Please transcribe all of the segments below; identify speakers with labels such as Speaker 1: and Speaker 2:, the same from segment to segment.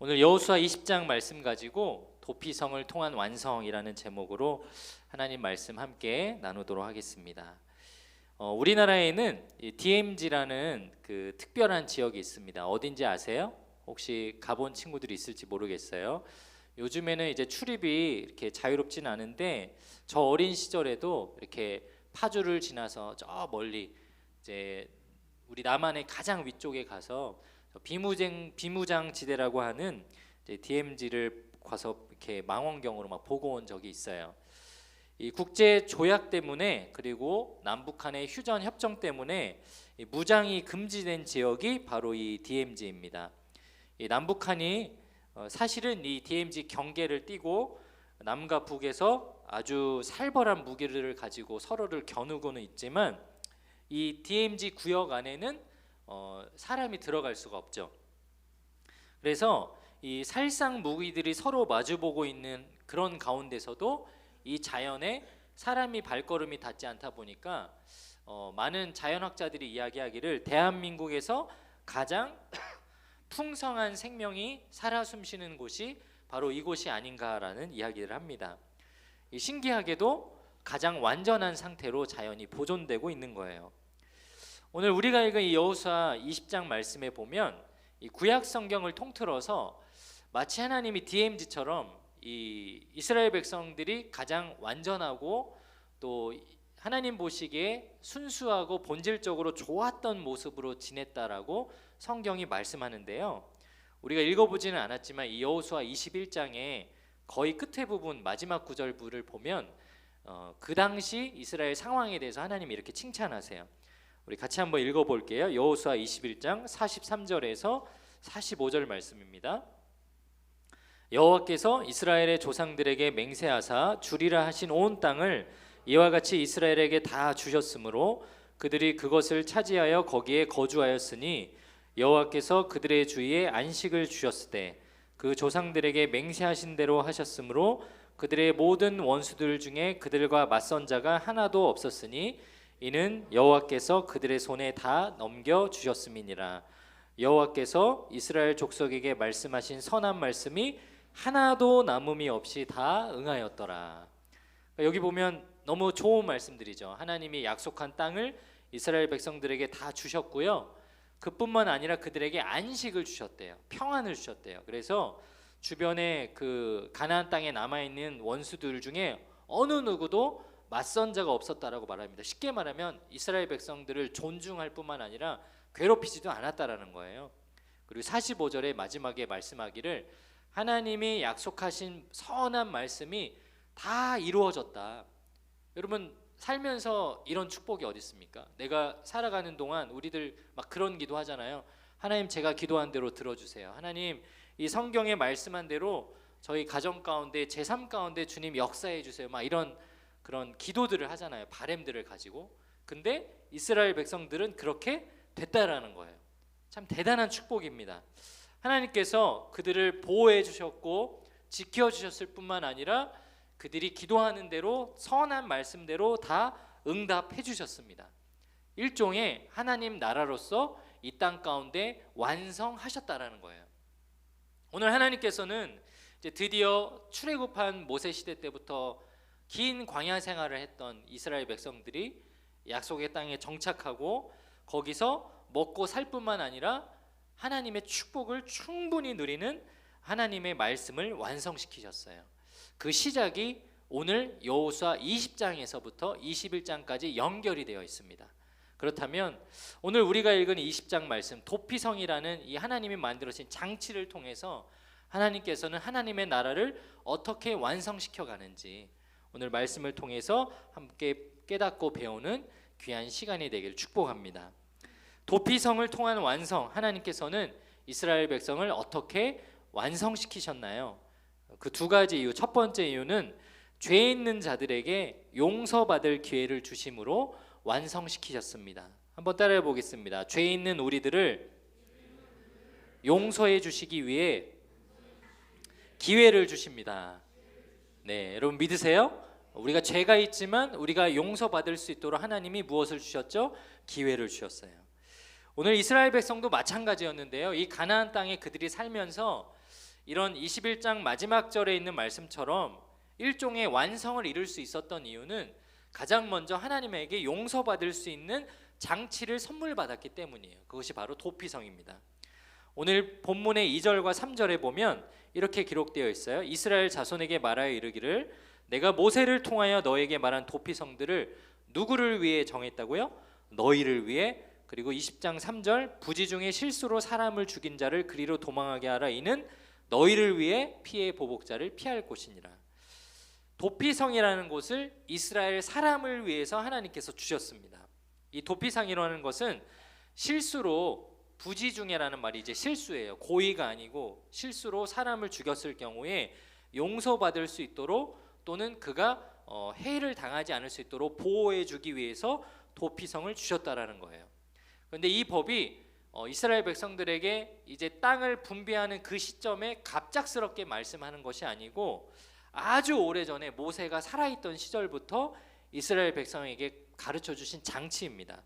Speaker 1: 오늘 여호수아 20장 말씀 가지고 도피성을 통한 완성이라는 제목으로 하나님 말씀 함께 나누도록 하겠습니다. 우리나라에는 DMZ라는 그 특별한 지역이 있습니다. 어딘지 아세요? 혹시 가본 친구들이 있을지 모르겠어요. 요즘에는 이제 출입이 이렇게 자유롭진 않은데 저 어린 시절에도 이렇게 파주를 지나서 저 멀리 이제 우리 남한의 가장 위쪽에 가서 비무장 지대라고 하는 이제 DMZ를 가서 이렇게 망원경으로 막 보고 온 적이 있어요. 이 국제 조약 때문에 그리고 남북한의 휴전 협정 때문에 이 무장이 금지된 지역이 바로 이 DMZ입니다. 이 남북한이 사실은 이 DMZ 경계를 띄고 남과 북에서 아주 살벌한 무기를 가지고 서로를 겨누고는 있지만 이 DMZ 구역 안에는 사람이 들어갈 수가 없죠. 그래서 이 살상 무기들이 서로 마주보고 있는 그런 가운데서도 이 자연에 사람이 발걸음이 닿지 않다 보니까 많은 자연학자들이 이야기하기를 대한민국에서 가장 풍성한 생명이 살아 숨쉬는 곳이 바로 이곳이 아닌가라는 이야기를 합니다. 신기하게도 가장 완전한 상태로 자연이 보존되고 있는 거예요. 오늘 우리가 읽은 이 여호수아 20장 말씀에 보면 이 구약 성경을 통틀어서 마치 하나님이 DMZ처럼 이 이스라엘 백성들이 가장 완전하고 또 하나님 보시기에 순수하고 본질적으로 좋았던 모습으로 지냈다라고 성경이 말씀하는데요. 우리가 읽어보지는 않았지만 이 여호수아 21장의 거의 끝에 부분 마지막 구절부를 보면 그 당시 이스라엘 상황에 대해서 하나님이 이렇게 칭찬하세요. 우리 같이 한번 읽어볼게요. 여호수아 21장 43절에서 45절 말씀입니다. 여호와께서 이스라엘의 조상들에게 맹세하사 주리라 하신 온 땅을 이와 같이 이스라엘에게 다 주셨으므로 그들이 그것을 차지하여 거기에 거주하였으니 여호와께서 그들의 주위에 안식을 주셨을 때 그 조상들에게 맹세하신 대로 하셨으므로 그들의 모든 원수들 중에 그들과 맞선 자가 하나도 없었으니 이는 여호와께서 그들의 손에 다 넘겨 주셨음이니라. 여호와께서 이스라엘 족속에게 말씀하신 선한 말씀이 하나도 남음이 없이 다 응하였더라. 여기 보면 너무 좋은 말씀들이죠. 하나님이 약속한 땅을 이스라엘 백성들에게 다 주셨고요. 그뿐만 아니라 그들에게 안식을 주셨대요. 평안을 주셨대요. 그래서 주변에 그 가나안 땅에 남아 있는 원수들 중에 어느 누구도 맞선 자가 없었다라고 말합니다. 쉽게 말하면 이스라엘 백성들을 존중할 뿐만 아니라 괴롭히지도 않았다라는 거예요. 그리고 45절의 마지막에 말씀하기를 하나님이 약속하신 선한 말씀이 다 이루어졌다. 여러분 살면서 이런 축복이 어디 있습니까? 내가 살아가는 동안 우리들 막 그런 기도 하잖아요. 하나님 제가 기도한 대로 들어주세요. 하나님 이 성경에 말씀한 대로 저희 가정 가운데 제 삶 가운데 주님 역사해 주세요. 막 이런 그런 기도들을 하잖아요. 바램들을 가지고. 근데 이스라엘 백성들은 그렇게 됐다라는 거예요. 참 대단한 축복입니다. 하나님께서 그들을 보호해 주셨고 지켜 주셨을 뿐만 아니라 그들이 기도하는 대로 선한 말씀대로 다 응답해 주셨습니다. 일종의 하나님 나라로서 이 땅 가운데 완성하셨다라는 거예요. 오늘 하나님께서는 이제 드디어 출애굽한 모세 시대 때부터 긴 광야 생활을 했던 이스라엘 백성들이 약속의 땅에 정착하고 거기서 먹고 살 뿐만 아니라 하나님의 축복을 충분히 누리는 하나님의 말씀을 완성시키셨어요. 그 시작이 오늘 여호수아 20장에서부터 21장까지 연결이 되어 있습니다. 그렇다면 오늘 우리가 읽은 20장 말씀 도피성이라는 이 하나님이 만들어진 장치를 통해서 하나님께서는 하나님의 나라를 어떻게 완성시켜 가는지 오늘 말씀을 통해서 함께 깨닫고 배우는 귀한 시간이 되기를 축복합니다. 도피성을 통한 완성, 하나님께서는 이스라엘 백성을 어떻게 완성시키셨나요? 그 두 가지 이유. 첫 번째 이유는 죄 있는 자들에게 용서받을 기회를 주심으로 완성시키셨습니다. 한번 따라해 보겠습니다. 죄 있는 우리들을 용서해 주시기 위해 기회를 주십니다. 네, 여러분 믿으세요? 우리가 죄가 있지만 우리가 용서받을 수 있도록 하나님이 무엇을 주셨죠? 기회를 주셨어요. 오늘 이스라엘 백성도 마찬가지였는데요. 이 가나안 땅에 그들이 살면서 이런 21장 마지막 절에 있는 말씀처럼 일종의 완성을 이룰 수 있었던 이유는 가장 먼저 하나님에게 용서받을 수 있는 장치를 선물 받았기 때문이에요. 그것이 바로 도피성입니다. 오늘 본문의 2절과 3절에 보면 이렇게 기록되어 있어요. 이스라엘 자손에게 말하여 이르기를 내가 모세를 통하여 너에게 말한 도피성들을 누구를 위해 정했다고요? 너희를 위해. 그리고 20장 3절 부지 중에 실수로 사람을 죽인 자를 그리로 도망하게 하라. 이는 너희를 위해 피해 보복자를 피할 곳이니라. 도피성이라는 곳을 이스라엘 사람을 위해서 하나님께서 주셨습니다. 이 도피성이라는 것은 실수로 부지 중에라는 말이 이제 실수예요. 고의가 아니고 실수로 사람을 죽였을 경우에 용서받을 수 있도록 또는 그가 해를 당하지 않을 수 있도록 보호해 주기 위해서 도피성을 주셨다라는 거예요. 그런데 이 법이 이스라엘 백성들에게 이제 땅을 분배하는 그 시점에 갑작스럽게 말씀하는 것이 아니고 아주 오래전에 모세가 살아있던 시절부터 이스라엘 백성에게 가르쳐 주신 장치입니다.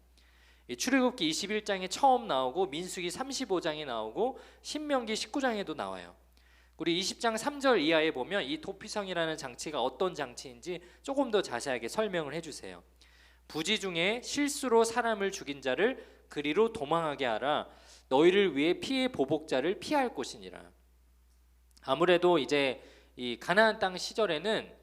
Speaker 1: 출애굽기 21장에 처음 나오고 민수기 35장에 나오고 신명기 19장에도 나와요. 우리 20장 3절 이하에 보면 이 도피성이라는 장치가 어떤 장치인지 조금 더 자세하게 설명을 해주세요. 부지 중에 실수로 사람을 죽인 자를 그리로 도망하게 하라. 너희를 위해 피해 보복자를 피할 곳이니라. 아무래도 이제 이 가나안 땅 시절에는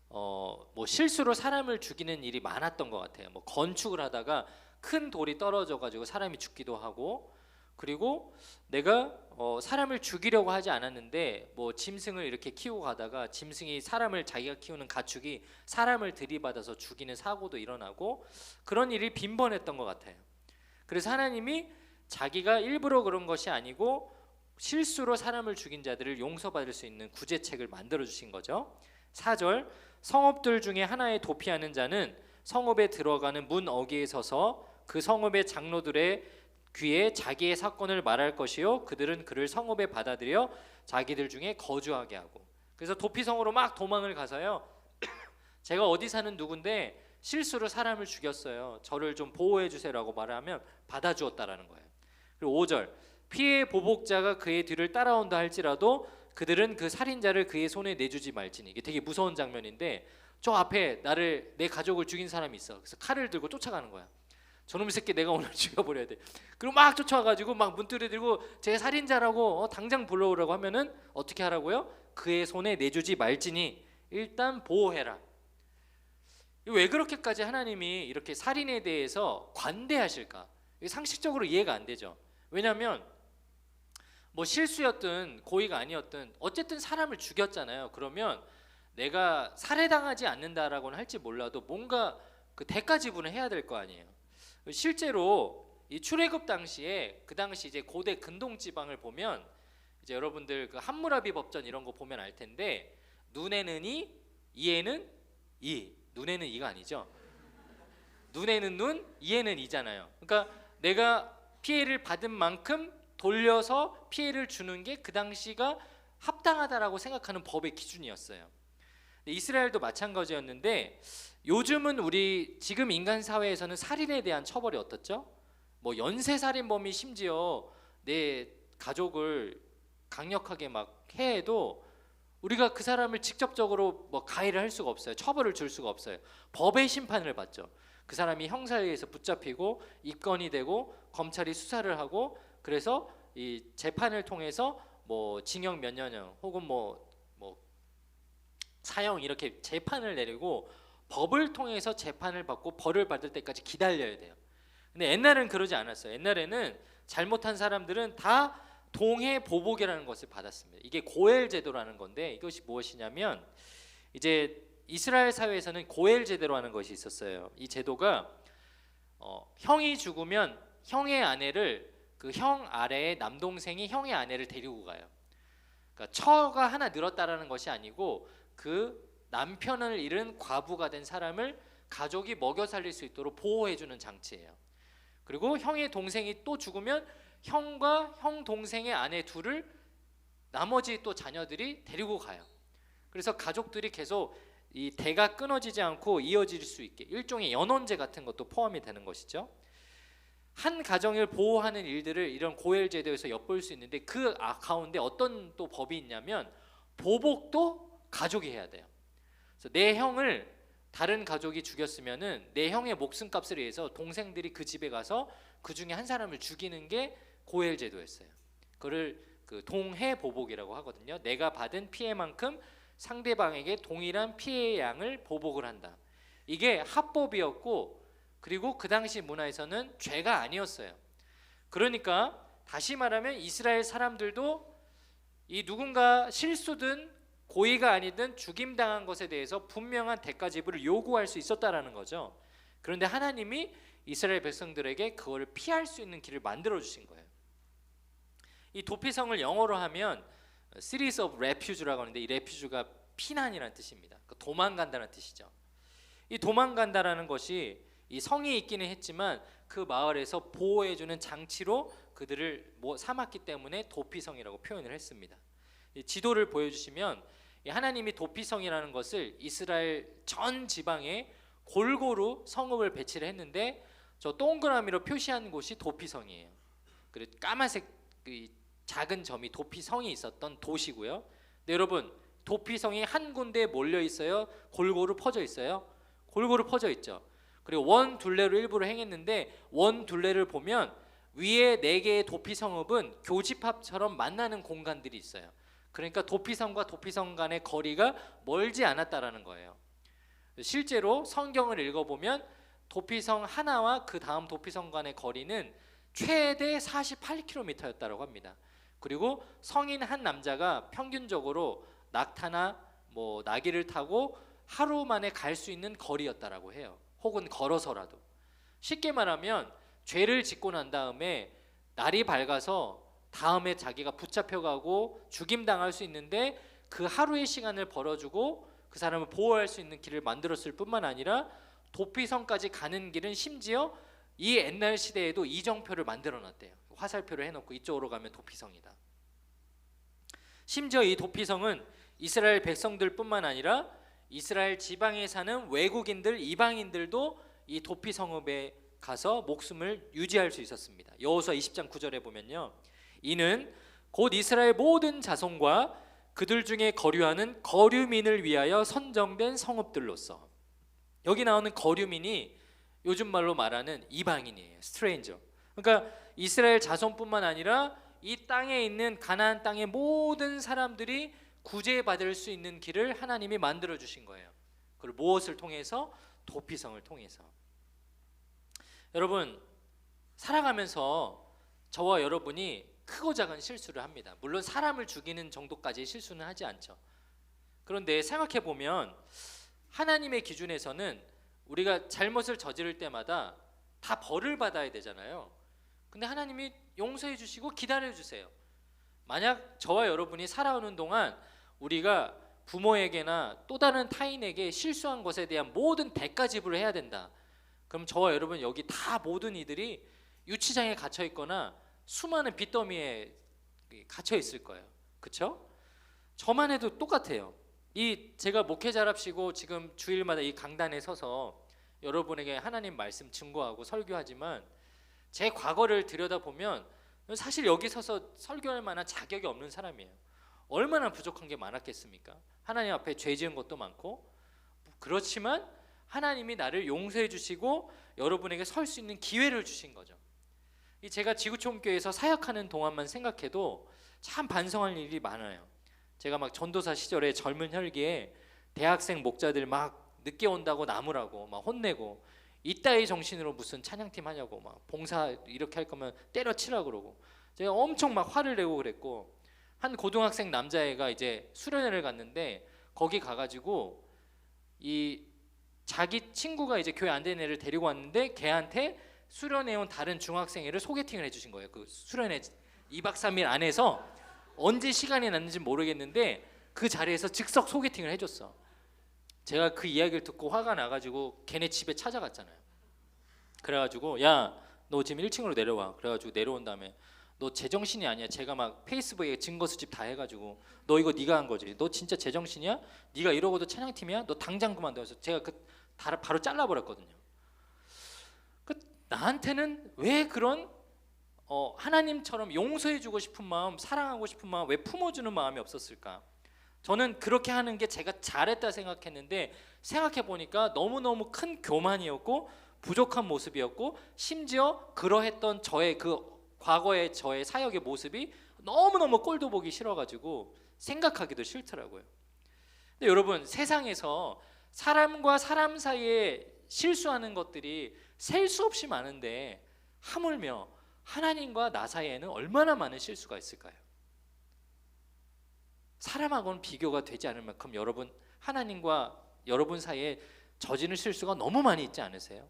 Speaker 1: 뭐 실수로 사람을 죽이는 일이 많았던 것 같아요. 뭐 건축을 하다가 큰 돌이 떨어져 가지고 사람이 죽기도 하고, 그리고 내가 사람을 죽이려고 하지 않았는데 뭐 짐승을 이렇게 키우고 가다가 짐승이 사람을, 자기가 키우는 가축이 사람을 들이받아서 죽이는 사고도 일어나고 그런 일이 빈번했던 것 같아요. 그래서 하나님이 자기가 일부러 그런 것이 아니고 실수로 사람을 죽인 자들을 용서받을 수 있는 구제책을 만들어 주신 거죠. 4절 성읍들 중에 하나에 도피하는 자는 성읍에 들어가는 문 어귀에 서서 그 성읍의 장로들의 귀에 자기의 사건을 말할 것이요 그들은 그를 성읍에 받아들여 자기들 중에 거주하게 하고. 그래서 도피성으로 막 도망을 가서요 제가 어디 사는 누군데 실수로 사람을 죽였어요, 저를 좀 보호해 주세요라고 말하면 받아주었다라는 거예요. 그리고 5절 피해 보복자가 그의 뒤를 따라온다 할지라도 그들은 그 살인자를 그의 손에 내주지 말지니. 이게 되게 무서운 장면인데 저 앞에 내 가족을 죽인 사람이 있어. 그래서 칼을 들고 쫓아가는 거야. 저놈의 새끼 내가 오늘 죽여버려야 돼. 그리고 막 쫓아와가지고 막 문두리 들고 제 살인자라고 당장 불러오라고 하면은 어떻게 하라고요? 그의 손에 내주지 말지니 일단 보호해라. 왜 그렇게까지 하나님이 이렇게 살인에 대해서 관대하실까? 이게 상식적으로 이해가 안 되죠. 왜냐하면 뭐 실수였든 고의가 아니었든 어쨌든 사람을 죽였잖아요. 그러면 내가 살해당하지 않는다라고는 할지 몰라도 뭔가 그 대가 지불을 해야 될 거 아니에요. 실제로 이 출애굽 당시에 그 당시 이제 고대 근동 지방을 보면 이제 여러분들 그 함무라비 법전 이런 거 보면 알 텐데 눈에는 이, 이에는 이. 눈에는 이가 아니죠. 눈에는 눈, 이에는 이잖아요. 그러니까 내가 피해를 받은 만큼 돌려서 피해를 주는 게 그 당시가 합당하다라고 생각하는 법의 기준이었어요. 이스라엘도 마찬가지였는데 요즘은 우리 지금 인간 사회에서는 살인에 대한 처벌이 어떻죠? 뭐 연쇄살인범이 심지어 내 가족을 강력하게 막 해도 우리가 그 사람을 직접적으로 뭐 가해를 할 수가 없어요. 처벌을 줄 수가 없어요. 법의 심판을 받죠. 그 사람이 형사에 의해서 붙잡히고 입건이 되고 검찰이 수사를 하고 그래서 이 재판을 통해서 뭐 징역 몇 년형 혹은 뭐 사형 이렇게 재판을 내리고 법을 통해서 재판을 받고 벌을 받을 때까지 기다려야 돼요. 근데 옛날에는 그러지 않았어요. 옛날에는 잘못한 사람들은 다 동해 보복이라는 것을 받았습니다. 이게 고엘 제도라는 건데 이것이 무엇이냐면 이제 이스라엘 사회에서는 고엘 제도라는 것이 있었어요. 이 제도가 형이 죽으면 형의 아내를 그 형 아래의 남동생이 형의 아내를 데리고 가요. 그러니까 처가 하나 늘었다라는 것이 아니고 그 남편을 잃은 과부가 된 사람을 가족이 먹여 살릴 수 있도록 보호해주는 장치예요. 그리고 형의 동생이 또 죽으면 형과 형 동생의 아내 둘을 나머지 또 자녀들이 데리고 가요. 그래서 가족들이 계속 이 대가 끊어지지 않고 이어질 수 있게 일종의 연원제 같은 것도 포함이 되는 것이죠. 한 가정을 보호하는 일들을 이런 고엘 제도에서 엿볼 수 있는데 그 가운데 어떤 또 법이 있냐면 보복도 가족이 해야 돼요. 그래서 내 형을 다른 가족이 죽였으면은 내 형의 목숨값을 위해서 동생들이 그 집에 가서 그 중에 한 사람을 죽이는 게 고엘 제도였어요. 그거를 그 동해 보복이라고 하거든요. 내가 받은 피해만큼 상대방에게 동일한 피해의 양을 보복을 한다. 이게 합법이었고 그리고 그 당시 문화에서는 죄가 아니었어요. 그러니까 다시 말하면 이스라엘 사람들도 이 누군가 실수든 고의가 아니든 죽임당한 것에 대해서 분명한 대가 지불을 요구할 수 있었다라는 거죠. 그런데 하나님이 이스라엘 백성들에게 그거를 피할 수 있는 길을 만들어 주신 거예요. 이 도피성을 영어로 하면 Cities of Refuge라고 하는데 이 refuge가 피난이라는 뜻입니다. 도망간다는 뜻이죠. 이 도망간다라는 것이 이 성이 있기는 했지만 그 마을에서 보호해주는 장치로 그들을 삼았기 때문에 도피성이라고 표현을 했습니다. 이 지도를 보여주시면 하나님이 도피성이라는 것을 이스라엘 전 지방에 골고루 성읍을 배치를 했는데 저 동그라미로 표시한 곳이 도피성이에요. 그리고 까만색 작은 점이 도피성이 있었던 도시고요. 네, 여러분 도피성이 한 군데에 몰려 있어요? 골고루 퍼져 있어요? 골고루 퍼져 있죠. 그리고 원 둘레로 일부러 행했는데 원 둘레를 보면 위에 4개의 도피성읍은 교집합처럼 만나는 공간들이 있어요. 그러니까 도피성과 도피성 간의 거리가 멀지 않았다라는 거예요. 실제로 성경을 읽어보면 도피성 하나와 그 다음 도피성 간의 거리는 최대 48km였다고 합니다. 그리고 성인 한 남자가 평균적으로 낙타나 나귀를 타고 하루 만에 갈 수 있는 거리였다라고 해요. 혹은 걸어서라도. 쉽게 말하면 죄를 짓고 난 다음에 날이 밝아서 다음에 자기가 붙잡혀가고 죽임당할 수 있는데 그 하루의 시간을 벌어주고 그 사람을 보호할 수 있는 길을 만들었을 뿐만 아니라 도피성까지 가는 길은 심지어 이 옛날 시대에도 이정표를 만들어놨대요. 화살표를 해놓고 이쪽으로 가면 도피성이다. 심지어 이 도피성은 이스라엘 백성들 뿐만 아니라 이스라엘 지방에 사는 외국인들, 이방인들도 이 도피성읍에 가서 목숨을 유지할 수 있었습니다. 여호수아 20장 9절에 보면요, 이는 곧 이스라엘 모든 자손과 그들 중에 거류하는 거류민을 위하여 선정된 성읍들로서. 여기 나오는 거류민이 요즘 말로 말하는 이방인이에요. 스트레인저. 그러니까 이스라엘 자손뿐만 아니라 이 땅에 있는 가나안 땅의 모든 사람들이 구제받을 수 있는 길을 하나님이 만들어 주신 거예요. 그걸 무엇을 통해서? 도피성을 통해서. 여러분 살아가면서 저와 여러분이 크고 작은 실수를 합니다. 물론 사람을 죽이는 정도까지 실수는 하지 않죠. 그런데 생각해 보면 하나님의 기준에서는 우리가 잘못을 저지를 때마다 다 벌을 받아야 되잖아요. 근데 하나님이 용서해 주시고 기다려 주세요. 만약 저와 여러분이 살아오는 동안 우리가 부모에게나 또 다른 타인에게 실수한 것에 대한 모든 대가 지불을 해야 된다. 그럼 저와 여러분 여기 다 모든 이들이 유치장에 갇혀 있거나 수많은 빚더미에 갇혀 있을 거예요. 그렇죠? 저만 해도 똑같아요. 제가 목회자랍시고 지금 주일마다 이 강단에 서서 여러분에게 하나님 말씀 증거하고 설교하지만 제 과거를 들여다보면 사실 여기 서서 설교할 만한 자격이 없는 사람이에요. 얼마나 부족한 게 많았겠습니까? 하나님 앞에 죄 지은 것도 많고. 그렇지만 하나님이 나를 용서해 주시고 여러분에게 설 수 있는 기회를 주신 거죠. 제가 지구촌교회에서 사역하는 동안만 생각해도 참 반성할 일이 많아요. 제가 막 전도사 시절에 젊은 혈기에 대학생 목자들 막 늦게 온다고 나무라고 막 혼내고, 이따위 정신으로 무슨 찬양팀 하냐고 막 봉사 이렇게 할 거면 때려치라 그러고 제가 엄청 막 화를 내고 그랬고, 한 고등학생 남자애가 이제 수련회를 갔는데 거기 가가지고 자기 친구가 이제 교회 안 되는 애를 데리고 왔는데 걔한테 수련회 온 다른 중학생애를 소개팅을 해주신 거예요. 그 수련회 2박 3일 안에서 언제 시간이 났는지 모르겠는데 그 자리에서 즉석 소개팅을 해줬어. 제가 그 이야기를 듣고 화가 나가지고 걔네 집에 찾아갔잖아요. 그래가지고 야, 너 지금 1층으로 내려와. 그래가지고 내려온 다음에 너 제정신이 아니야. 제가 막 페이스북에 증거 수집 다 해가지고 너 이거 네가 한 거지. 너 진짜 제정신이야? 네가 이러고도 찬양팀이야? 너 당장 그만둬. 그래서 제가 바로 잘라버렸거든요. 나한테는 왜 그런 하나님처럼 용서해주고 싶은 마음, 사랑하고 싶은 마음, 왜 품어주는 마음이 없었을까? 저는 그렇게 하는 게 제가 잘했다 생각했는데 생각해 보니까 너무너무 큰 교만이었고 부족한 모습이었고, 심지어 그러했던 저의 그 과거의 저의 사역의 모습이 너무너무 꼴도 보기 싫어가지고 생각하기도 싫더라고요. 근데 여러분, 세상에서 사람과 사람 사이에 실수하는 것들이 셀 수 없이 많은데 하물며 하나님과 나 사이에는 얼마나 많은 실수가 있을까요? 사람하고는 비교가 되지 않을 만큼 여러분, 하나님과 여러분 사이에 저지른 실수가 너무 많이 있지 않으세요?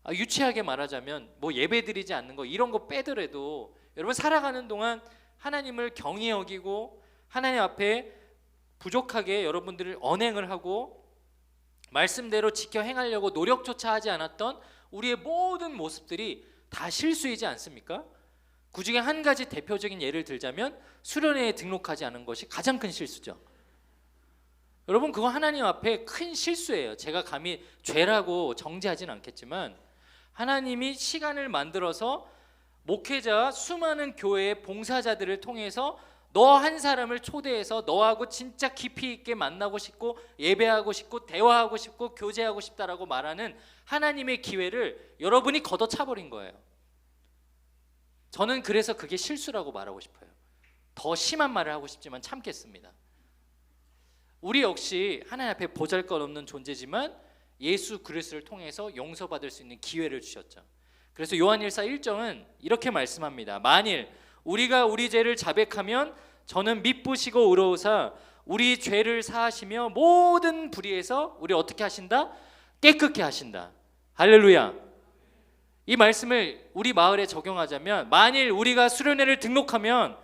Speaker 1: 유치하게 말하자면 뭐 예배드리지 않는 거 이런 거 빼더라도 여러분, 살아가는 동안 하나님을 경히 여기고 하나님 앞에 부족하게 여러분들을 언행을 하고 말씀대로 지켜 행하려고 노력조차 하지 않았던 우리의 모든 모습들이 다 실수이지 않습니까? 그중에 한 가지 대표적인 예를 들자면 수련회에 등록하지 않은 것이 가장 큰 실수죠. 여러분, 그거 하나님 앞에 큰 실수예요. 제가 감히 죄라고 정죄하진 않겠지만 하나님이 시간을 만들어서 목회자 수많은 교회의 봉사자들을 통해서 너 한 사람을 초대해서 너하고 진짜 깊이 있게 만나고 싶고 예배하고 싶고 대화하고 싶고 교제하고 싶다라고 말하는 하나님의 기회를 여러분이 걷어차버린 거예요. 저는 그래서 그게 실수라고 말하고 싶어요. 더 심한 말을 하고 싶지만 참겠습니다. 우리 역시 하나님 앞에 보잘것없는 존재지만 예수 그리스도를 통해서 용서받을 수 있는 기회를 주셨죠. 그래서 요한일서 1장은 이렇게 말씀합니다. 만일 우리가 우리 죄를 자백하면 저는 미쁘시고 의로우사 우리 죄를 사하시며 모든 불의에서 우리 어떻게 하신다? 깨끗게 하신다. 할렐루야. 이 말씀을 우리 마을에 적용하자면 만일 우리가 수련회를 등록하면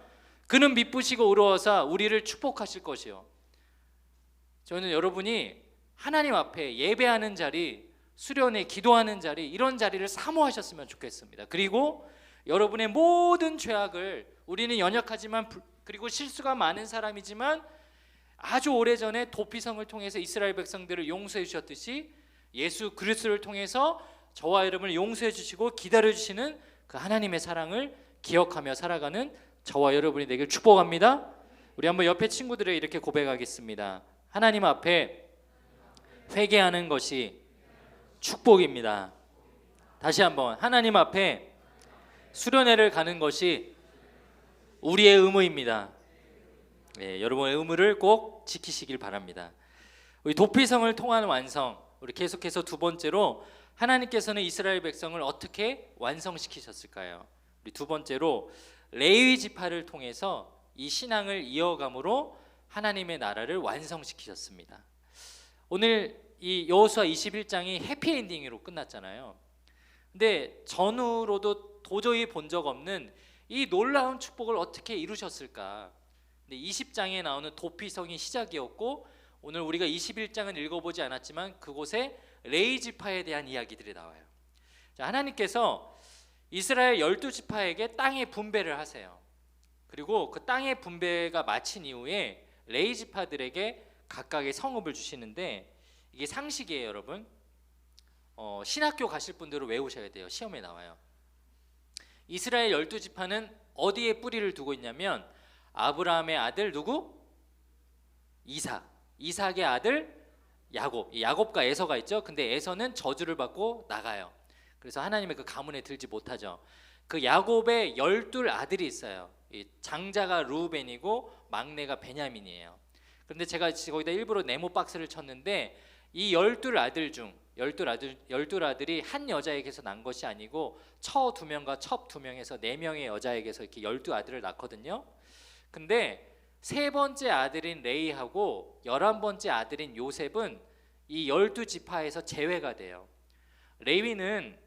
Speaker 1: 그는 미쁘시고 의로워서 우리를 축복하실 것이요. 저는 여러분이 하나님 앞에 예배하는 자리, 수련회 기도하는 자리, 이런 자리를 사모하셨으면 좋겠습니다. 그리고 여러분의 모든 죄악을, 우리는 연약하지만 그리고 실수가 많은 사람이지만 아주 오래전에 도피성을 통해서 이스라엘 백성들을 용서해 주셨듯이 예수 그리스도를 통해서 저와 여러분을 용서해 주시고 기다려 주시는 그 하나님의 사랑을 기억하며 살아가는 저와 여러분이 되길 축복합니다. 우리 한번 옆에 친구들에게 이렇게 고백하겠습니다. 하나님 앞에 회개하는 것이 축복입니다. 다시 한번, 하나님 앞에 수련회를 가는 것이 우리의 의무입니다. 네, 여러분의 의무를 꼭 지키시길 바랍니다. 우리 도피성을 통한 완성, 우리 계속해서 두 번째로 하나님께서는 이스라엘 백성을 어떻게 완성시키셨을까요? 우리 두 번째로 레위 지파를 통해서 이 신앙을 이어감으로 하나님의 나라를 완성시키셨습니다. 오늘 이 여호수아 21장이 해피엔딩으로 끝났잖아요. 근데 전후로도 도저히 본 적 없는 이 놀라운 축복을 어떻게 이루셨을까? 근데 20장에 나오는 도피성이 시작이었고, 오늘 우리가 21장은 읽어보지 않았지만 그곳에 레위 지파에 대한 이야기들이 나와요. 자, 하나님께서 이스라엘 12지파에게 땅의 분배를 하세요. 그리고 그 땅의 분배가 마친 이후에 레위 지파들에게 각각의 성읍을 주시는데, 이게 상식이에요, 여러분. 신학교 가실 분들은 외우셔야 돼요. 시험에 나와요. 이스라엘 12지파는 어디에 뿌리를 두고 있냐면 아브라함의 아들 누구? 이삭. 이삭의 아들 야곱. 야곱과 에서가 있죠. 근데 에서는 저주를 받고 나가요. 그래서 하나님의 그 가문에 들지 못하죠. 그 야곱의 12아들이 있어요. 장자가 르우벤이고 막내가 베냐민이에요. 그런데 제가 거기다 일부러 네모 박스를 쳤는데 이 12아들 중 12아들이 한 여자에게서 난 것이 아니고 처 2명과 첩 2명에서 4명의 여자에게서 이렇게 12아들을 낳거든요. 근데 세 번째 아들인 레이하고 11번째 아들인 요셉은 이 12지파에서 제외가 돼요. 레위는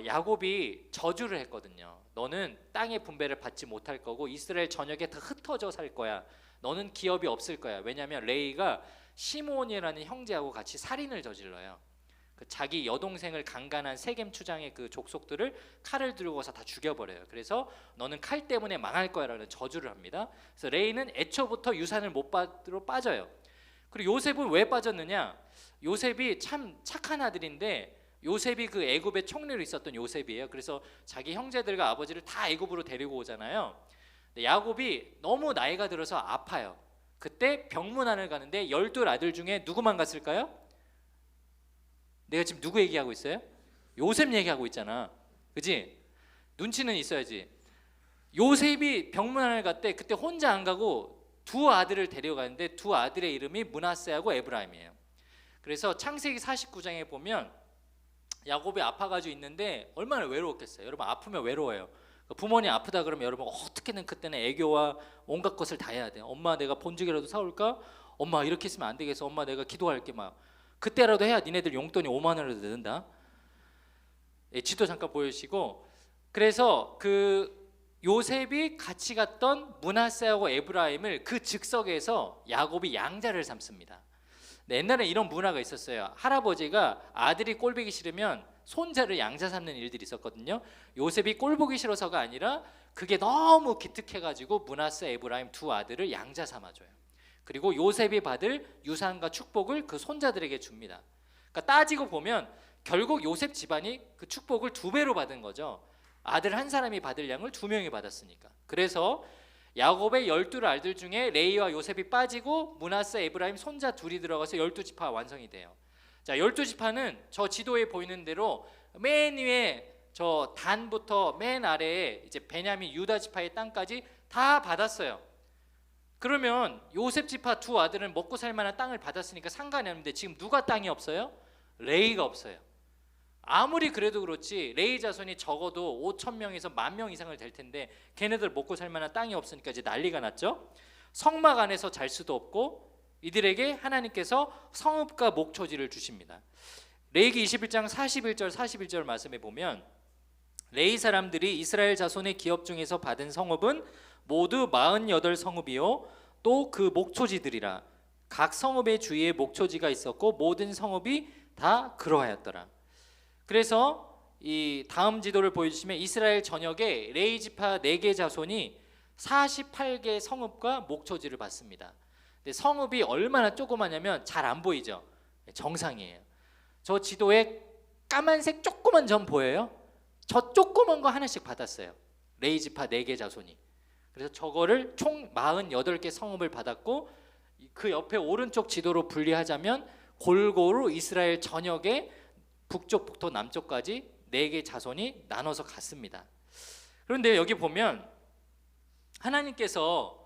Speaker 1: 야곱이 저주를 했거든요. 너는 땅의 분배를 받지 못할 거고 이스라엘 전역에 다 흩어져 살 거야. 너는 기업이 없을 거야. 왜냐하면 레이가 시므온이라는 형제하고 같이 살인을 저질러요. 그 자기 여동생을 강간한 세겜 추장의 그 족속들을 칼을 들고서 다 죽여버려요. 그래서 너는 칼 때문에 망할 거야라는 저주를 합니다. 그래서 레이는 애초부터 유산을 못 받으러 빠져요. 그리고 요셉은 왜 빠졌느냐? 요셉이 참 착한 아들인데 요셉이 그 애굽의 총리로 있었던 요셉이에요. 그래서 자기 형제들과 아버지를 다 애굽으로 데리고 오잖아요. 근데 야곱이 너무 나이가 들어서 아파요. 그때 병문안을 가는데 12 아들 중에 누구만 갔을까요? 내가 지금 누구 얘기하고 있어요? 요셉 얘기하고 있잖아. 그지? 눈치는 있어야지. 요셉이 병문안을 갔대. 그때 혼자 안 가고 두 아들을 데려가는데 두 아들의 이름이 므낫세하고 에브라임이에요. 그래서 창세기 49장에 보면 야곱이 아파가지고 있는데 얼마나 외로웠겠어요. 여러분 아프면 외로워요. 부모님 아프다 그러면 여러분 어떻게든 그때는 애교와 온갖 것을 다 해야 돼요. 엄마 내가 본죽이라도 사올까? 엄마 이렇게 했으면 안 되겠어. 엄마 내가 기도할게. 막 그때라도 해야 니네들 용돈이 5만 원이라도 든다. 예, 지도 잠깐 보여주시고, 그래서 그 요셉이 같이 갔던 므낫세하고 에브라임을 그 즉석에서 야곱이 양자를 삼습니다. 네, 옛날에 이런 문화가 있었어요. 할아버지가 아들이 꼴보기 싫으면 손자를 양자 삼는 일들이 있었거든요. 요셉이 꼴보기 싫어서가 아니라 그게 너무 기특해가지고 므낫세, 에브라임 두 아들을 양자 삼아줘요. 그리고 요셉이 받을 유산과 축복을 그 손자들에게 줍니다. 그러니까 따지고 보면 결국 요셉 집안이 그 축복을 2배로 받은 거죠. 아들 한 사람이 받을 양을 2명이 받았으니까. 그래서 야곱의 12 아들 중에 레이와 요셉이 빠지고 므낫세, 에브라임 손자 둘이 들어가서 12지파가 완성이 돼요. 자, 12지파는 저 지도에 보이는 대로 맨 위에 저 단부터 맨 아래에 이제 베냐민 유다 지파의 땅까지 다 받았어요. 그러면 요셉 지파 두 아들은 먹고 살 만한 땅을 받았으니까 상관이 없는데 지금 누가 땅이 없어요? 레이가 없어요. 아무리 그래도 그렇지 레이 자손이 적어도 5,000명에서 10,000명 이상을 될 텐데 걔네들 먹고 살 만한 땅이 없으니까 이제 난리가 났죠. 성막 안에서 잘 수도 없고 이들에게 하나님께서 성읍과 목초지를 주십니다. 레위기 21장 41절 말씀에 보면 레이 사람들이 이스라엘 자손의 기업 중에서 받은 성읍은 모두 48성읍이요 또 그 목초지들이라. 각 성읍의 주위에 목초지가 있었고 모든 성읍이 다 그러하였더라. 그래서 이 다음 지도를 보여주시면 이스라엘 전역에 레이 지파 4개 자손이 48개 성읍과 목초지를 받습니다. 근데 성읍이 얼마나 조그마냐면 잘 안 보이죠? 정상이에요. 저 지도에 까만색 조그만 점 보여요? 저 조그만 거 하나씩 받았어요. 레이 지파 4개 자손이. 그래서 저거를 총 48개 성읍을 받았고 그 옆에 오른쪽 지도로 분리하자면 골고루 이스라엘 전역에 북쪽부터 남쪽까지 4개 자손이 나눠서 갔습니다. 그런데 여기 보면 하나님께서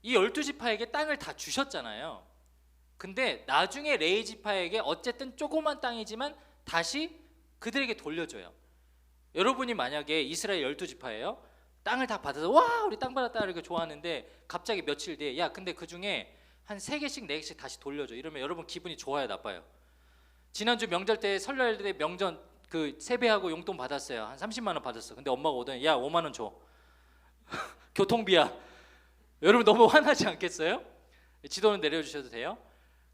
Speaker 1: 이 12지파에게 땅을 다 주셨잖아요. 근데 나중에 레위 지파에게 어쨌든 조그만 땅이지만 다시 그들에게 돌려줘요. 여러분이 만약에 이스라엘 12지파예요. 땅을 다 받아서 와 우리 땅 받았다 이렇게 좋아하는데 갑자기 며칠 뒤에 야 근데 그중에 한 3개씩 4개씩 다시 돌려줘. 이러면 여러분 기분이 좋아요 나빠요? 지난주 명절 때 설날 때 명전 그 세배하고 용돈 받았어요. 한 30만 원 받았어. 근데 엄마가 오더니 야 5만 원 줘. 교통비야. 여러분 너무 화나지 않겠어요? 지도는 내려주셔도 돼요.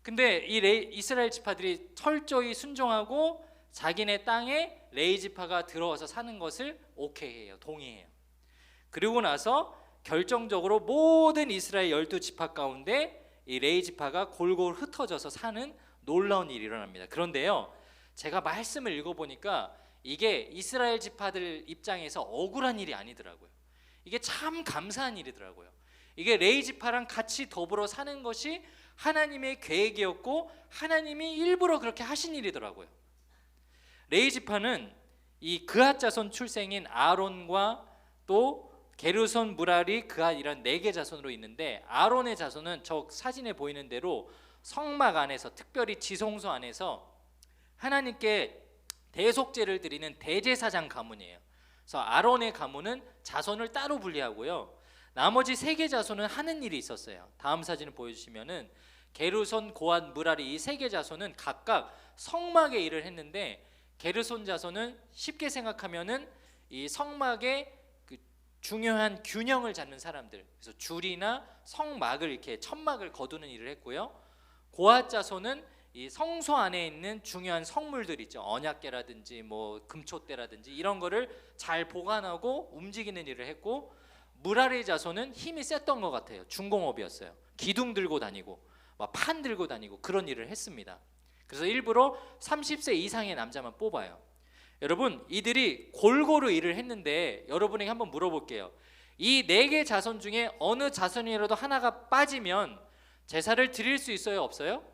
Speaker 1: 근데 이 이스라엘 지파들이 철저히 순종하고 자기네 땅에 레위 지파가 들어와서 사는 것을 오케이해요. 동의해요. 그리고 나서 결정적으로 모든 이스라엘 12지파 가운데 이 레위 지파가 골고루 흩어져서 사는 놀라운 일이 일어납니다. 그런데요, 제가 말씀을 읽어보니까 이게 이스라엘 지파들 입장에서 억울한 일이 아니더라고요. 이게 참 감사한 일이더라고요. 이게 레위 지파랑 같이 더불어 사는 것이 하나님의 계획이었고 하나님이 일부러 그렇게 하신 일이더라고요. 레위 지파는 이 그앗 자손 출생인 아론과 또 게르손, 무라리, 그앗 이런 4개 자손으로 있는데 아론의 자손은 저 사진에 보이는 대로 성막 안에서 특별히 지성소 안에서 하나님께 대속제를 드리는 대제사장 가문이에요. 그래서 아론의 가문은 자손을 따로 분리하고요. 나머지 3개 자손은 하는 일이 있었어요. 다음 사진을 보여주시면은 게르손, 고앗, 무라리 이 3개 자손은 각각 성막의 일을 했는데 게르손 자손은 쉽게 생각하면은 이 성막의 그 중요한 균형을 잡는 사람들, 그래서 줄이나 성막을 이렇게 천막을 거두는 일을 했고요. 고앗 자손은 이 성소 안에 있는 중요한 성물들 있죠. 언약궤라든지 뭐 금촛대라든지 이런 거를 잘 보관하고 움직이는 일을 했고, 무라리 자손은 힘이 셌던 것 같아요. 중공업이었어요. 기둥 들고 다니고 막 판 들고 다니고 그런 일을 했습니다. 그래서 일부러 30세 이상의 남자만 뽑아요. 여러분, 이들이 골고루 일을 했는데 여러분에게 한번 물어볼게요. 이 4개 자손 중에 어느 자손이라도 하나가 빠지면 제사를 드릴 수 있어요, 없어요?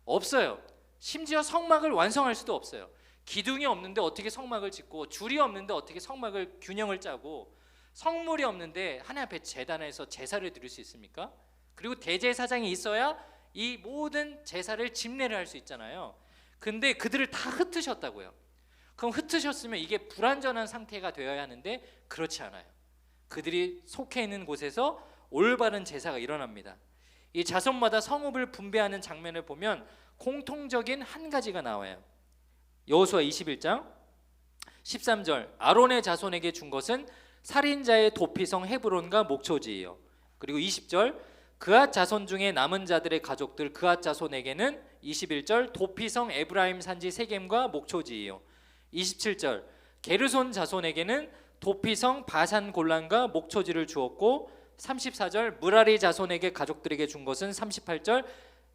Speaker 1: 없어요. 심지어 성막을 완성할 수도 없어요. 기둥이 없는데 어떻게 성막을 짓고, 줄이 없는데 어떻게 성막을 균형을 짜고, 성물이 없는데 하나님 앞에 제단에서 제사를 드릴 수 있습니까? 그리고 대제사장이 있어야 이 모든 제사를 집례를 할 수 있잖아요. 근데 그들을 다 흩으셨다고요. 그럼 흩으셨으면 이게 불완전한 상태가 되어야 하는데 그렇지 않아요. 그들이 속해 있는 곳에서 올바른 제사가 일어납니다. 이 자손마다 성읍을 분배하는 장면을 보면 공통적인 한 가지가 나와요. 여호수아 21장 13절, 아론의 자손에게 준 것은 살인자의 도피성 헤브론과 목초지예요. 그리고 20절, 그앗 자손 중에 남은 자들의 가족들 그앗 자손에게는 21절 도피성 에브라임 산지 세겜과 목초지예요. 27절, 게르손 자손에게는 도피성 바산 골란과 목초지를 주었고, 34절 무라리 자손에게 가족들에게 준 것은 38절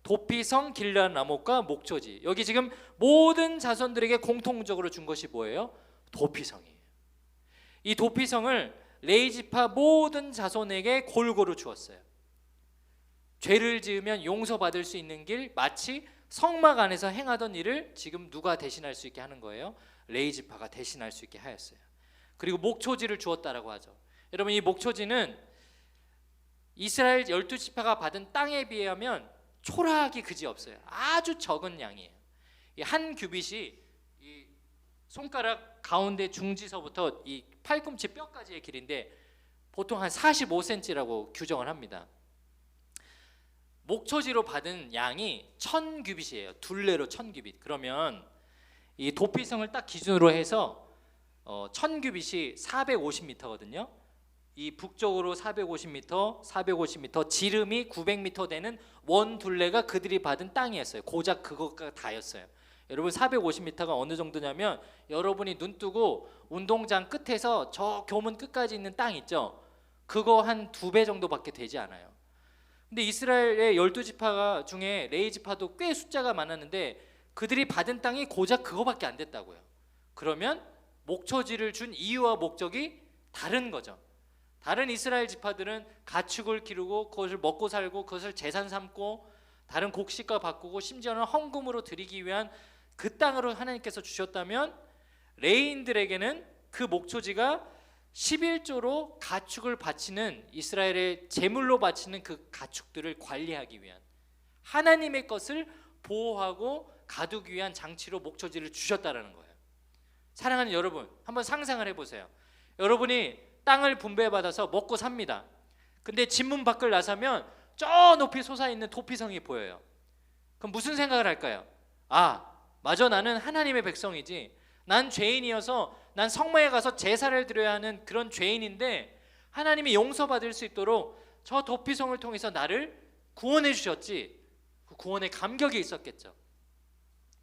Speaker 1: 도피성 길르앗 라못과 목초지. 여기 지금 모든 자손들에게 공통적으로 준 것이 뭐예요? 도피성이에요. 이 도피성을 레위지파 모든 자손에게 골고루 주었어요. 죄를 지으면 용서받을 수 있는 길, 마치 성막 안에서 행하던 일을 지금 누가 대신할 수 있게 하는 거예요? 레위지파가 대신할 수 있게 하였어요. 그리고 목초지를 주었다라고 하죠. 여러분, 이 목초지는 이스라엘 12지파가 받은 땅에 비하면 초라하기 그지없어요. 아주 적은 양이에요. 한 규빗이 이 손가락 가운데 중지서부터 이 팔꿈치 뼈까지의 길인데 보통 한 45cm라고 규정을 합니다. 목초지로 받은 양이 1000규빗이에요. 둘레로 1000규빗. 그러면 이 도피성을 딱 기준으로 해서 1000규빗이 450m거든요. 이 북쪽으로 450m, 450m, 지름이 900m 되는 원 둘레가 그들이 받은 땅이었어요. 고작 그것가 다였어요. 여러분, 450m가 어느 정도냐면 여러분이 눈 뜨고 운동장 끝에서 저 교문 끝까지 있는 땅 있죠? 그거 한 2배 정도밖에 되지 않아요. 근데 이스라엘의 12지파 중에 레위지파도 꽤 숫자가 많았는데 그들이 받은 땅이 고작 그거밖에 안 됐다고요. 그러면 목초지를 준 이유와 목적이 다른 거죠. 다른 이스라엘 지파들은 가축을 기르고 그것을 먹고 살고 그것을 재산 삼고 다른 곡식과 바꾸고 심지어는 헌금으로 드리기 위한 그 땅으로 하나님께서 주셨다면, 레위인들에게는 그 목초지가 11조로 가축을 바치는, 이스라엘의 제물로 바치는 그 가축들을 관리하기 위한, 하나님의 것을 보호하고 가두기 위한 장치로 목초지를 주셨다라는 거예요. 사랑하는 여러분, 한번 상상을 해보세요. 여러분이 땅을 분배받아서 먹고 삽니다. 근데 집문 밖을 나서면 저 높이 솟아있는 도피성이 보여요. 그럼 무슨 생각을 할까요? 아, 마저 나는 하나님의 백성이지, 난 죄인이어서 난 성막에 가서 제사를 드려야 하는 그런 죄인인데 하나님이 용서받을 수 있도록 저 도피성을 통해서 나를 구원해 주셨지. 그 구원의 감격이 있었겠죠.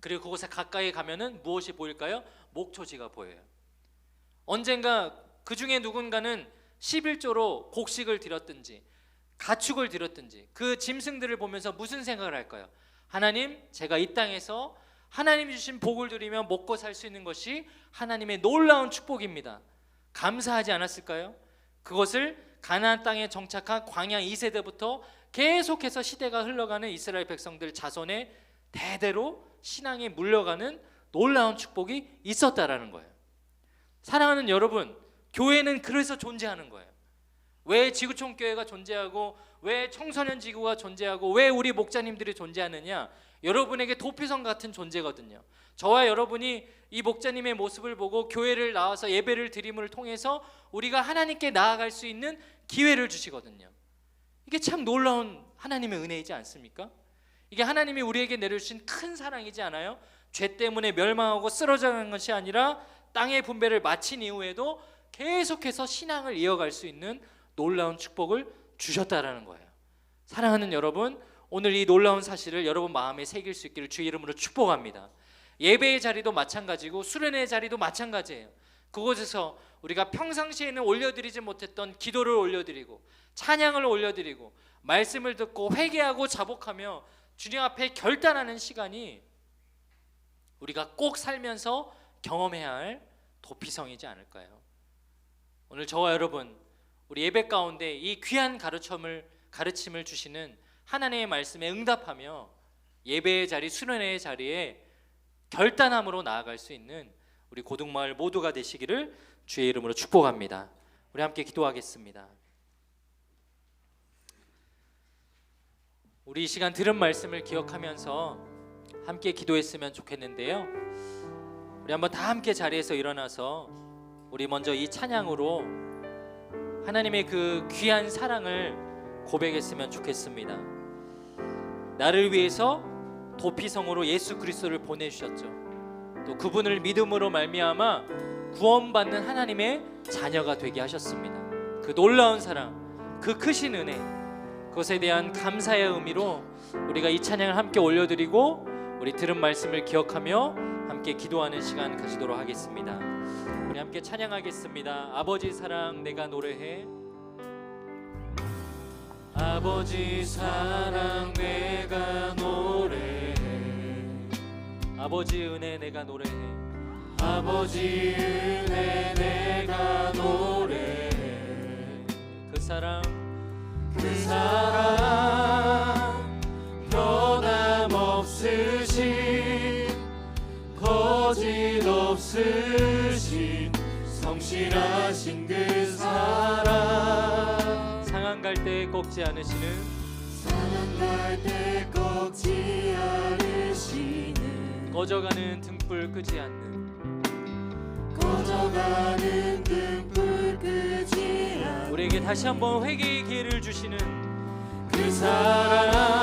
Speaker 1: 그리고 그곳에 가까이 가면은 무엇이 보일까요? 목초지가 보여요. 언젠가 그 중에 누군가는 11조로 곡식을 드렸든지 가축을 드렸든지 그 짐승들을 보면서 무슨 생각을 할까요? 하나님, 제가 이 땅에서 하나님이 주신 복을 누리며 먹고 살 수 있는 것이 하나님의 놀라운 축복입니다. 감사하지 않았을까요? 그것을 가나안 땅에 정착한 광야 2세대부터 계속해서 시대가 흘러가는 이스라엘 백성들 자손의 대대로 신앙에 물려가는 놀라운 축복이 있었다라는 거예요. 사랑하는 여러분, 교회는 그래서 존재하는 거예요. 왜 지구촌 교회가 존재하고 왜 청소년 지구가 존재하고 왜 우리 목자님들이 존재하느냐? 여러분에게 도피성 같은 존재거든요. 저와 여러분이 이 목자님의 모습을 보고 교회를 나와서 예배를 드림을 통해서 우리가 하나님께 나아갈 수 있는 기회를 주시거든요. 이게 참 놀라운 하나님의 은혜이지 않습니까? 이게 하나님이 우리에게 내려주신 큰 사랑이지 않아요? 죄 때문에 멸망하고 쓰러져가는 것이 아니라 땅의 분배를 마친 이후에도 계속해서 신앙을 이어갈 수 있는 놀라운 축복을 주셨다라는 거예요. 사랑하는 여러분, 오늘 이 놀라운 사실을 여러분 마음에 새길 수 있기를 주의 이름으로 축복합니다. 예배의 자리도 마찬가지고 수련의 자리도 마찬가지예요. 그곳에서 우리가 평상시에는 올려드리지 못했던 기도를 올려드리고 찬양을 올려드리고 말씀을 듣고 회개하고 자복하며 주님 앞에 결단하는 시간이 우리가 꼭 살면서 경험해야 할 도피성이지 않을까요? 오늘 저와 여러분, 우리 예배 가운데 이 귀한 가르침을 주시는 하나님의 말씀에 응답하며 예배의 자리, 수련회의 자리에 결단함으로 나아갈 수 있는 우리 고등마을 모두가 되시기를 주의 이름으로 축복합니다. 우리 함께 기도하겠습니다. 우리 이 시간 들은 말씀을 기억하면서 함께 기도했으면 좋겠는데요. 우리 한번 다 함께 자리에서 일어나서 우리 먼저 이 찬양으로 하나님의 그 귀한 사랑을 고백했으면 좋겠습니다. 나를 위해서 도피성으로 예수 그리스도를 보내주셨죠. 또 그분을 믿음으로 말미암아 구원받는 하나님의 자녀가 되게 하셨습니다. 그 놀라운 사랑, 그 크신 은혜, 그것에 대한 감사의 의미로 우리가 이 찬양을 함께 올려드리고 우리 들은 말씀을 기억하며 함께 기도하는 시간 가지도록 하겠습니다. 우리 함께 찬양하겠습니다. 아버지 사랑 내가 노래해. 아버지 사랑 내가 노래해. 아버지 은혜 내가 노래해. 아버지 은혜 내가 노래해. 그 사랑 변함없으신 거짓 없으신 성실하신 그 사랑 상한 갈 때 꺾지 않으시는 상한 갈 때 꺾지 않으시는 꺼져가는 등불 끄지 않는 꺼져가는 등불 끄지 않는 우리에게 다시 한번 회개의 기회를 주시는 그 사랑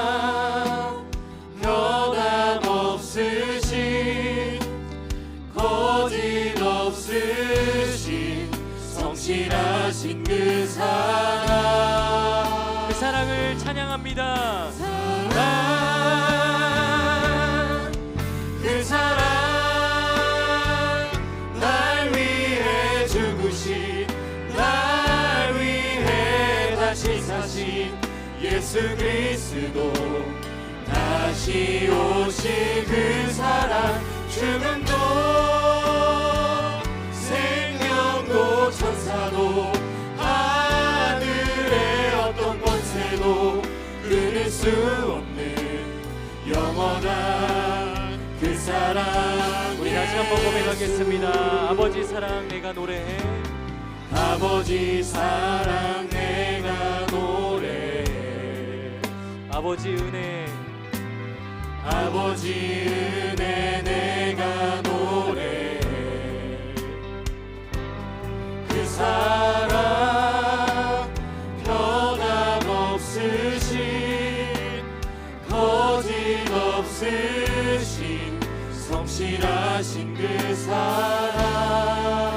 Speaker 1: 변함없으신 거짓 없으신 성실하신 그 사랑 그 사랑을 찬양합니다. 사랑 그 사랑 날 위해 죽으신 날 위해 다시 사신 예수 그리스도 다시 오실 그 사랑 죽음도 생명도 천사도 하늘의 어떤 권세도 끊을 수 없는 영원한 그 사랑 우리 다시 한번 고백하겠습니다. 아버지 사랑 내가 노래해. 아버지 사랑 내가 노래해. 아버지 은혜 아버지 은혜 내가 노래해. 그 사랑 변함없으신 거짓 없으신 성실하신 그 사랑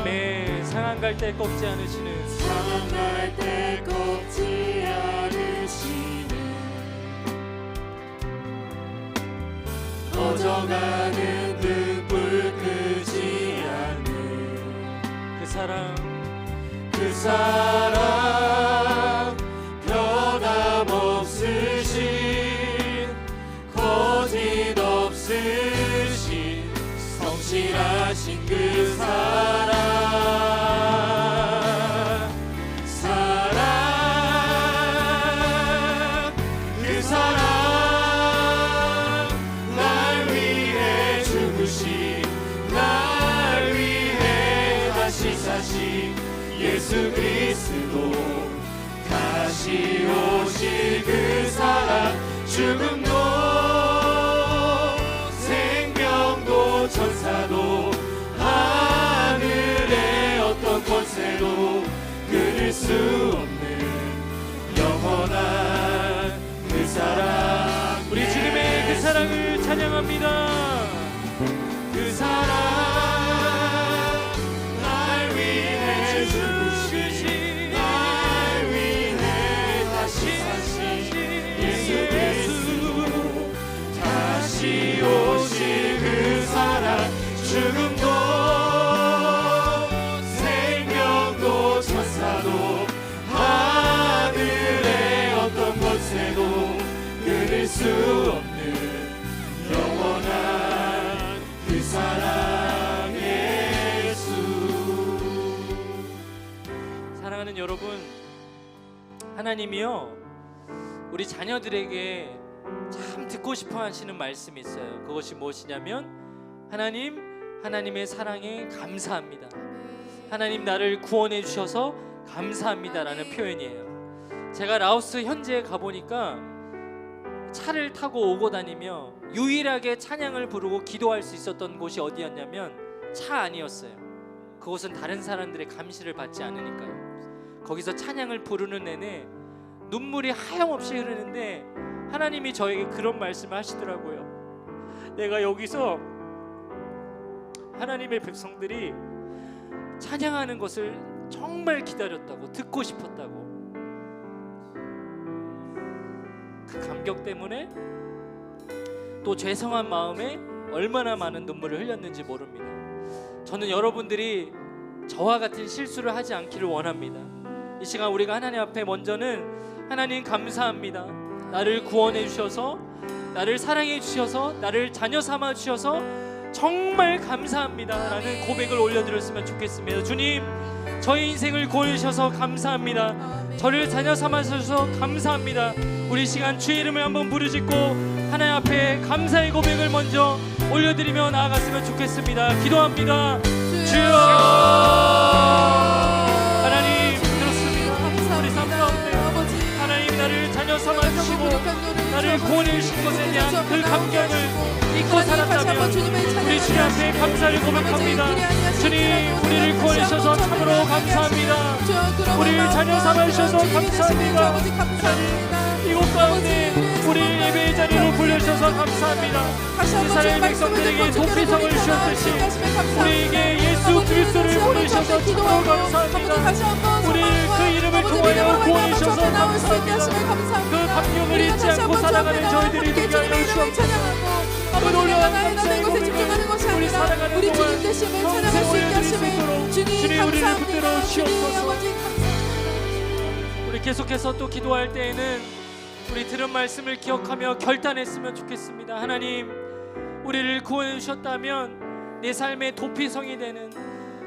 Speaker 1: 아멘. 상한 갈 때 꺾지 않으시는 상한 갈 때 꺾지 않으시는 꺼져가는 등불 끄지 않는 그 사랑 변함없으신 거짓 없으신 성실하신 그 사랑 그 사랑 날 위해 죽으신 날 위해 다시 사신 예수 그리스도 다시 오실 그 사랑 죽음도 생명도 천사도 하늘의 어떤 권세도 끊을 수 없는 영원한 그 사랑 우리 주님의 그 사랑을 찬양합니다. 그 사랑 날 위해 죽으신 날 위해 다시 사신 예수 그리스도 다시 오실 그 사랑 죽음도 생명도 천사도 하늘의 어떤 권세도 끊을 수 없는 영원한 여러분, 하나님이요 우리 자녀들에게 참 듣고 싶어 하시는 말씀이 있어요. 그것이 무엇이냐면 하나님의 사랑에 감사합니다. 하나님 나를 구원해 주셔서 감사합니다라는 표현이에요. 제가 라오스 현지에 가보니까 차를 타고 오고 다니며 유일하게 찬양을 부르고 기도할 수 있었던 곳이 어디였냐면 차 안이었어요. 그곳은 다른 사람들의 감시를 받지 않으니까요. 거기서 찬양을 부르는 내내 눈물이 하염없이 흐르는데 하나님이 저에게 그런 말씀을 하시더라고요. 내가 여기서 하나님의 백성들이 찬양하는 것을 정말 기다렸다고, 듣고 싶었다고. 그 감격 때문에 또 죄송한 마음에 얼마나 많은 눈물을 흘렸는지 모릅니다. 저는 여러분들이 저와 같은 실수를 하지 않기를 원합니다. 이 시간 우리가 하나님 앞에 먼저는 하나님 감사합니다. 나를 구원해 주셔서, 나를 사랑해 주셔서, 나를 자녀 삼아 주셔서 정말 감사합니다 라는 고백을 올려드렸으면 좋겠습니다. 주님, 저의 인생을 구원해 주셔서 감사합니다. 저를 자녀 삼아 주셔서 감사합니다. 우리 시간 주의 이름을 한번 부르짖고 하나님 앞에 감사의 고백을 먼저 올려드리며 나아갔으면 좋겠습니다. 기도합니다. 주여, 하나님 그렇습니다. 우리 삶 가운데 하나님 나를 자녀 삼아 주시고 나를 구원해 주신 것에 대한 그 감격을 잊고 살았다면 우리 주님 앞에 감사를 고백합니다. 주님, 우리를 구원해 주셔서 참으로 감사합니다. 우리를 자녀 삼아 주셔서 감사합니다. 이곳 가운데 우리 예배의 자리로 불러주셔서 감사합니다. 이스라엘 백성들에게 도피성을 주셨듯이 우리에게 예수 그리스도를 보내주셔서 참으로 감사합니다. 우리 그 이름을 통하여 구원해 주셔서 감사합니다. 그 감격을 잊지 않고 살아가는 저희들이 되게 하여 주옵소서. 그 놀라운 감사의 고백을 우리 살아가는 동안 평생 올려드릴 수 있도록 주님 우리를 붙들어 주옵소서. 우리 계속해서 또 기도할 때에는 우리 들은 말씀을 기억하며 결단했으면 좋겠습니다. 하나님, 우리를 구원해 주셨다면 내 삶의 도피성이 되는,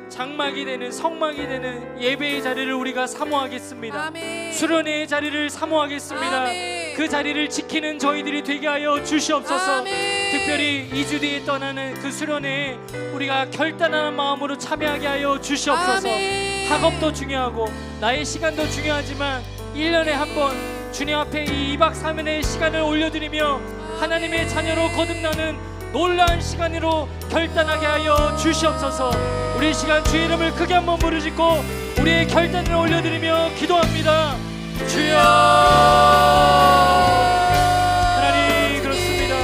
Speaker 1: 장막이 되는, 성막이 되는 예배의 자리를 우리가 사모하겠습니다.
Speaker 2: 아멘.
Speaker 1: 수련회의 자리를 사모하겠습니다.
Speaker 2: 아멘.
Speaker 1: 그 자리를 지키는 저희들이 되게 하여 주시옵소서.
Speaker 2: 아멘.
Speaker 1: 특별히 2주 뒤에 떠나는 그 수련회에 우리가 결단하는 마음으로 참여하게 하여 주시옵소서.
Speaker 2: 아멘.
Speaker 1: 학업도 중요하고 나의 시간도 중요하지만 1년에 한 번 주님 앞에 이 2박 3일의 시간을 올려드리며 하나님의 자녀로 거듭나는 놀라운 시간으로 결단하게 하여 주시옵소서. 우리 시간 주의 이름을 크게 한번 부르짖고 우리의 결단을 올려드리며 기도합니다. 주여, 하나님 그렇습니다.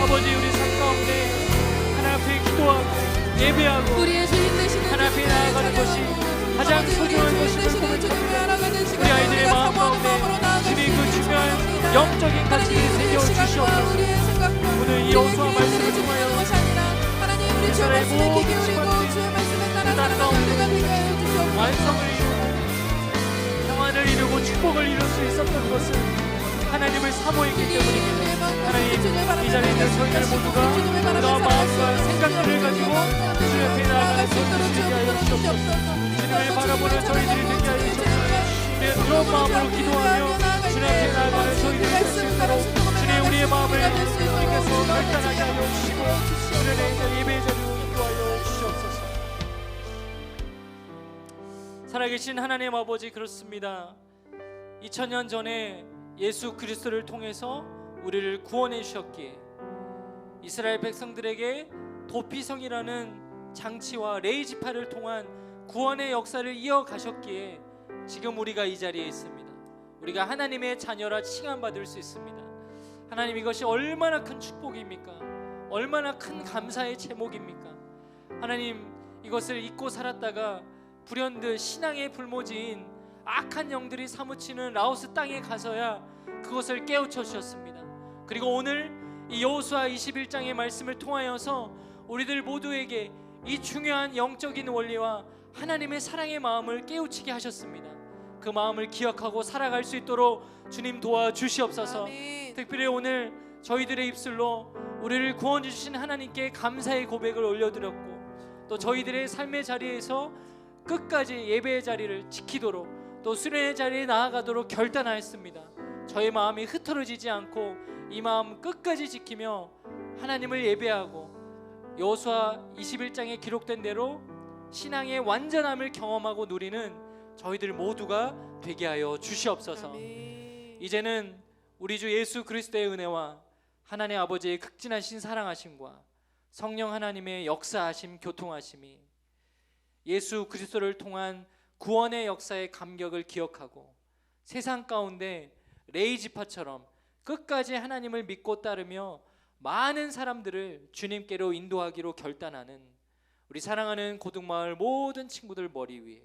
Speaker 1: 아버지, 우리 삶 가운데 하나님 앞에 기도하고 예배하고 하나님 앞에 나아가는 것이 가장 소중한 것임을 고백합니다. 우리 아이들의 마음 가운데 주님 그 중요한 영적인 가치를 새겨주시옵소서. 오늘 이 여호수아 말씀을 통하여 이스라엘 모든 시간들이 그 나라 가운데 완성을 이루고 평안을 이루고 축복을 이룰 수 있었던 것은 하나님을 사모했기 때문입니다. 하나님, 이 자리에 있는 저희들 모두가 그런 마음과 생각들을 가지고 주님 앞에 나아가는 저희들이 되게 하여 주옵소서. 주님을 바라보는 저희들이 되게 하여 주옵소서. 우리의 그런 마음으로 기도하며 주님 앞에 나아가는 저희들이 될 수 있도록 주님 우리의 마음을 주님께서 결단하게 하여 주시고 주님의 예배의 자리로 인도하여 주시옵소서. 살아계신 하나님 아버지, 그렇습니다. 2000년 전에 예수 그리스도를 통해서 우리를 구원해 주셨기에 이스라엘 백성들에게 도피성이라는 장치와 레이지파를 통한 구원의 역사를 이어가셨기에 지금 우리가 이 자리에 있습니다. 우리가 하나님의 자녀라 칭함받을 수 있습니다. 하나님, 이것이 얼마나 큰 축복입니까? 얼마나 큰 감사의 제목입니까? 하나님, 이것을 잊고 살았다가 불현듯 신앙의 불모지인 악한 영들이 사무치는 라오스 땅에 가서야 그것을 깨우쳐 주셨습니다. 그리고 오늘 이 여호수아 21장의 말씀을 통하여서 우리들 모두에게 이 중요한 영적인 원리와 하나님의 사랑의 마음을 깨우치게 하셨습니다. 그 마음을 기억하고 살아갈 수 있도록 주님 도와주시옵소서.
Speaker 2: 아멘.
Speaker 1: 특별히 오늘 저희들의 입술로 우리를 구원해 주신 하나님께 감사의 고백을 올려드렸고 또 저희들의 삶의 자리에서 끝까지 예배의 자리를 지키도록 또 수련의 자리에 나아가도록 결단하였습니다. 저의 마음이 흐트러지지 않고 이 마음 끝까지 지키며 하나님을 예배하고 여호수아 21장에 기록된 대로 신앙의 완전함을 경험하고 누리는 저희들 모두가 되게 하여 주시옵소서. 이제는 우리 주 예수 그리스도의 은혜와 하나님 아버지의 극진하신 사랑하심과 성령 하나님의 역사하심 교통하심이 예수 그리스도를 통한 구원의 역사의 감격을 기억하고 세상 가운데 레이지파처럼 끝까지 하나님을 믿고 따르며 많은 사람들을 주님께로 인도하기로 결단하는 우리 사랑하는 고등마을 모든 친구들 머리 위에,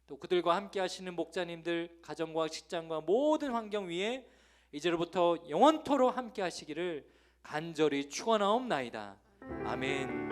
Speaker 1: 또 그들과 함께 하시는 목자님들 가정과 직장과 모든 환경 위에 이제로부터 영원토록 함께 하시기를 간절히 축원하옵나이다. 아멘.